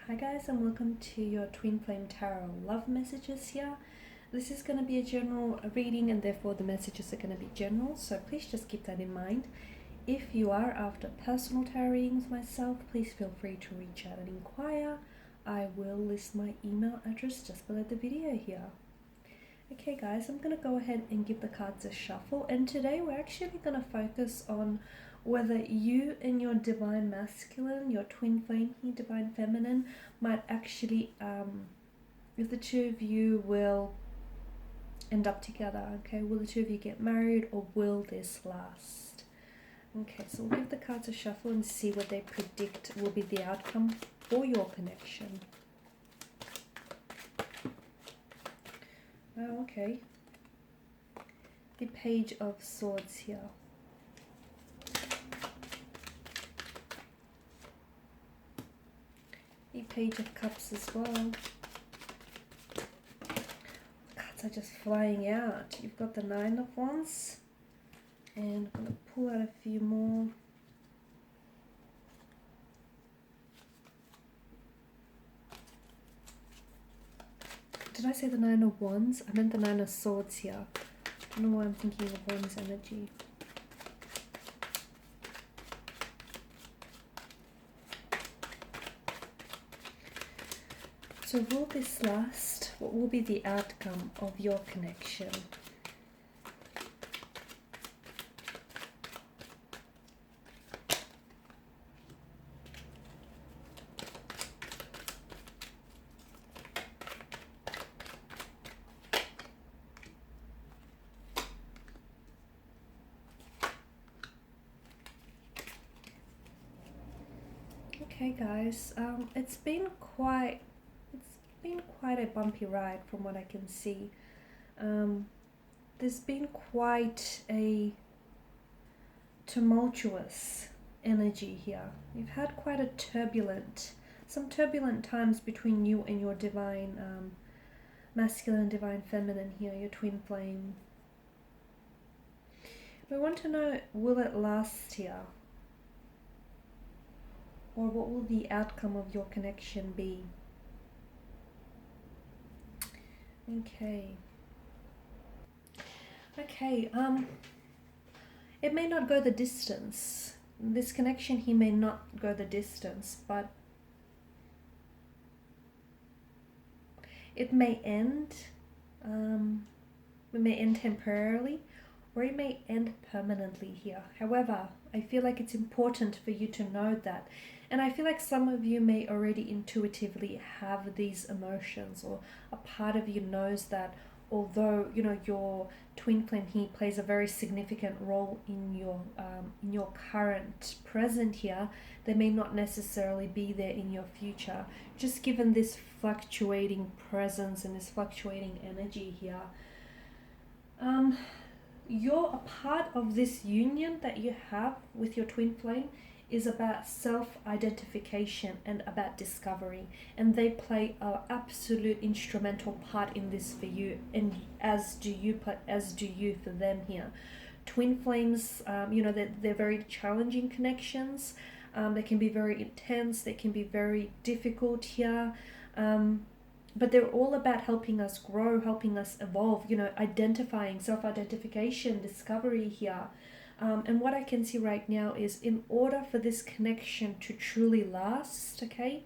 Hi guys, and welcome to your Twin Flame Tarot love messages here. This is going to be a general reading and therefore the messages are going to be general, so please just keep that in mind. If you are after personal tarot readings myself, please feel free to reach out and inquire. I will list my email address just below the video here. Okay guys, I'm going to go ahead and give the cards a shuffle, and today we're actually going to focus on whether you and your divine masculine, your twin flame, divine feminine, might actually, if the two of you will end up together, okay? Will the two of you get married, or will this last? Okay, so we'll give the cards a shuffle and see what they predict will be the outcome for your connection. Oh, okay. The Page of Swords here. The Page of Cups as well. The cards are just flying out. You've got the Nine of Wands. And I'm going to pull out a few more. Did I say the Nine of Wands? I meant the Nine of Swords here. I don't know why I'm thinking of Wands energy. So will this last? What will be the outcome of your connection? Okay guys, it's been quite a bumpy ride from what I can see. There's been quite a tumultuous energy here. You've had quite a some turbulent times between you and your divine masculine, divine feminine here, your twin flame. We want to know, will it last here? Or what will the outcome of your connection be? Okay. It may not go the distance. This connection here may not go the distance, but it may end. It may end temporarily, or it may end permanently here. However, I feel like it's important for you to know that. And I feel like some of you may already intuitively have these emotions, or a part of you knows that although, you know, your twin flame here plays a very significant role in your current present here, they may not necessarily be there in your future. Just given this fluctuating presence and this fluctuating energy here, you're a part of this union that you have with your twin flame is about self-identification and about discovery, and they play an absolute instrumental part in this for you, and as do you for them here. Twin flames, you know, they're very challenging connections. They can be very intense, they can be very difficult here, but they're all about helping us grow, helping us evolve, you know, identifying, self-identification, discovery here. And what I can see right now is, in order for this connection to truly last, okay,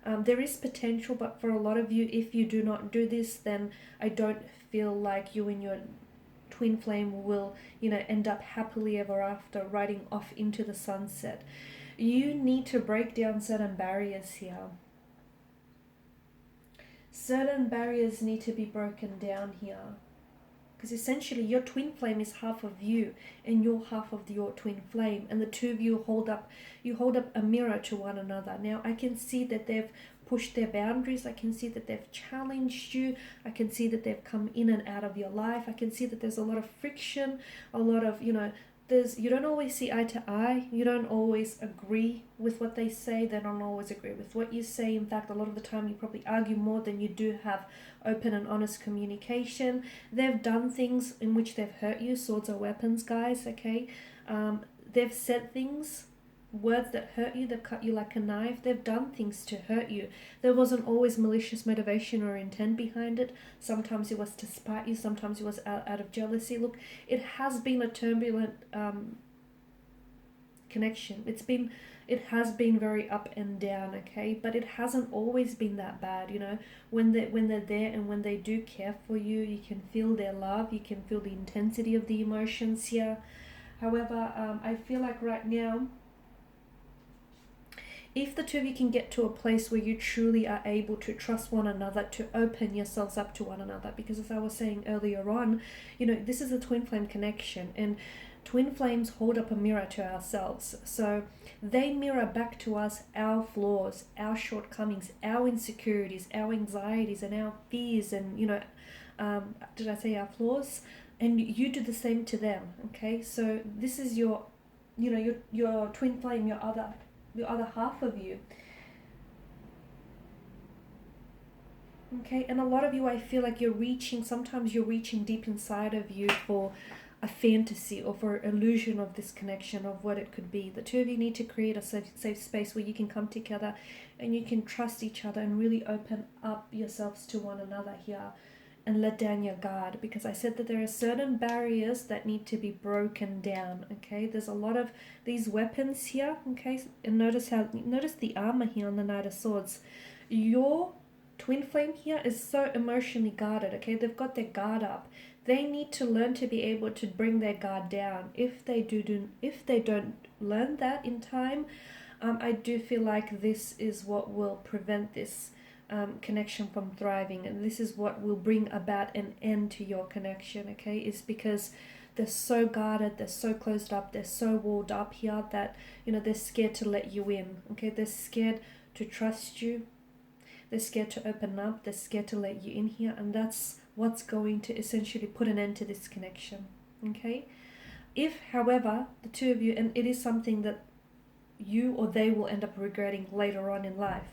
there is potential, but for a lot of you, if you do not do this, then I don't feel like you and your twin flame will, you know, end up happily ever after, riding off into the sunset. You need to break down certain barriers here. Certain barriers need to be broken down here. Because essentially your twin flame is half of you and you're half of your twin flame, and the two of you hold up a mirror to one another. Now I can see that they've pushed their boundaries. I can see that they've challenged you. I can see that they've come in and out of your life. I can see that there's a lot of friction, a lot of, you know, you don't always see eye to eye. You don't always agree with what they say. They don't always agree with what you say. In fact, a lot of the time you probably argue more than you do have open and honest communication. They've done things in which they've hurt you. Swords are weapons, guys, okay? They've said things words that hurt you, they've cut you like a knife, they've done things to hurt you. There wasn't always malicious motivation or intent behind it. Sometimes it was to spite you, sometimes it was out of jealousy. Look, it has been a turbulent connection. It has been very up and down, okay, but it hasn't always been that bad. You know, when they're there and when they do care for you, you can feel their love, you can feel the intensity of the emotions here. However, I feel like right now, if the two of you can get to a place where you truly are able to trust one another, to open yourselves up to one another, because as I was saying earlier on, you know, this is a twin flame connection, and twin flames hold up a mirror to ourselves. So they mirror back to us our flaws, our shortcomings, our insecurities, our anxieties, and our fears, and, you know, did I say our flaws? And you do the same to them, okay? So this is your, you know, your twin flame, your other half of you. Okay, and a lot of you, I feel like sometimes you're reaching deep inside of you for a fantasy or for illusion of this connection, of what it could be. The two of you need to create a safe space where you can come together and you can trust each other and really open up yourselves to one another here and let down your guard, because I said that there are certain barriers that need to be broken down. Okay, there's a lot of these weapons here. Okay, and notice the armor here on the Knight of Swords. Your twin flame here is so emotionally guarded. Okay, they've got their guard up. They need to learn to be able to bring their guard down. If they don't learn that in time, I do feel like this is what will prevent this connection from thriving, and this is what will bring about an end to your connection. Okay, is because they're so guarded, they're so closed up, they're so walled up here that, you know, they're scared to let you in. Okay, they're scared to trust you, they're scared to open up, they're scared to let you in here, and that's what's going to essentially put an end to this connection. Okay, if however the two of you, and it is something that you or they will end up regretting later on in life.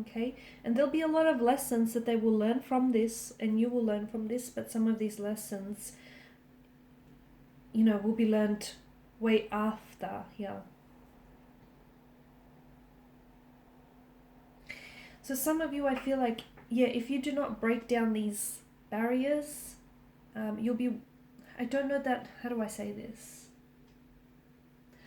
Okay, and there'll be a lot of lessons that they will learn from this, and you will learn from this, but some of these lessons, you know, will be learned way after here. So some of you, I feel like, yeah, if you do not break down these barriers, you'll be, I don't know that, how do I say this?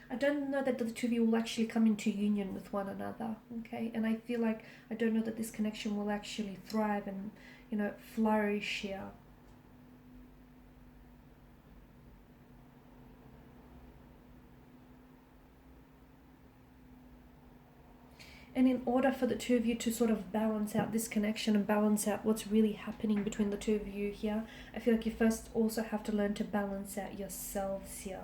I don't know that the two of you will actually come into union with one another, okay? And I feel like I don't know that this connection will actually thrive and, you know, flourish here. And in order for the two of you to sort of balance out this connection and balance out what's really happening between the two of you here, I feel like you first also have to learn to balance out yourselves here.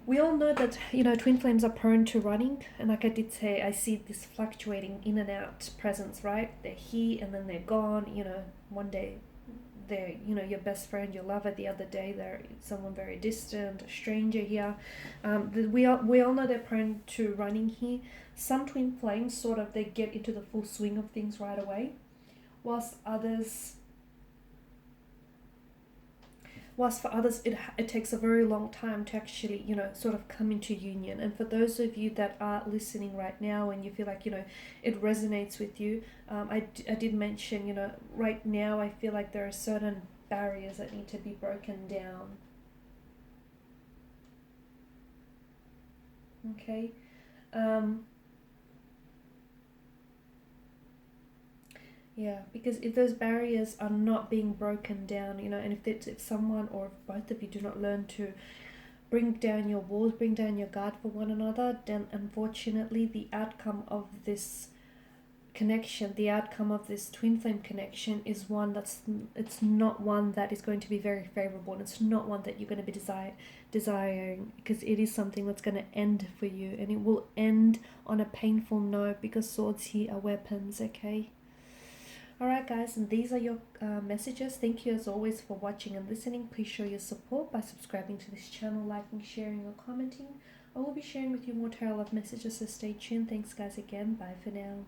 We all know that, you know, twin flames are prone to running, and like I did say, I see this fluctuating in and out presence, right? They're here and then they're gone. You know, one day they're, you know, your best friend, your lover. The other day they're someone very distant, a stranger here. We all know they're prone to running here. Some twin flames sort of, they get into the full swing of things right away, whilst for others it takes a very long time to actually, you know, sort of come into union. And for those of you that are listening right now and you feel like, you know, it resonates with you, I did mention, you know, right now I feel like there are certain barriers that need to be broken down. Okay, yeah, because if those barriers are not being broken down, you know, and if someone or if both of you do not learn to bring down your walls, bring down your guard for one another, then unfortunately the outcome of this connection, the outcome of this twin flame connection is one it's not one that is going to be very favorable, and it's not one that you're going to be desiring, because it is something that's going to end for you, and it will end on a painful note, because swords here are weapons. Okay. Alright guys, and these are your messages. Thank you as always for watching and listening. Please show your support by subscribing to this channel, liking, sharing or commenting. I will be sharing with you more tarot love messages, so stay tuned. Thanks guys again. Bye for now.